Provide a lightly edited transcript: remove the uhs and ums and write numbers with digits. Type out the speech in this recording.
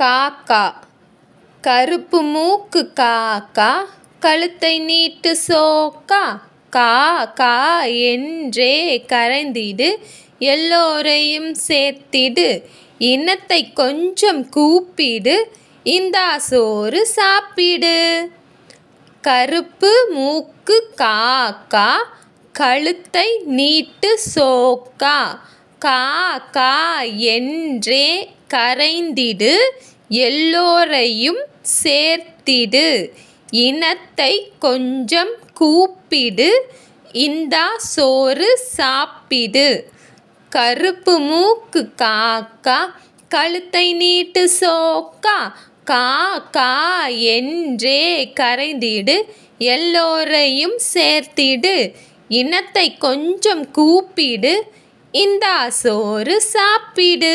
காக்கா கருப்பு மூக்கு காக்கா கழுத்தை நீட்டு சோக்கா கா கா என்றே கரைந்திடு எல்லோரையும் சேர்த்திடு இனத்தை கொஞ்சம் கூப்பிடு இந்தா சோறு சாப்பிடு. கருப்பு மூக்கு காக்கா கழுத்தை நீட்டு சோக்கா கா கா என்றே கரைந்திடு எல்லோரையும் சேர்த்திடு இனத்தை கொஞ்சம் கூப்பிடு இந்தா சோறு சாப்பிடு. கருப்பு மூக்கு காக்கா கழுத்தை நீட்டு சோக்கா கா கா என்றே கரைந்திடு எல்லோரையும் சேர்த்திடு இனத்தை கொஞ்சம் கூப்பிடு இந்தா சோறு சாப்பிடு.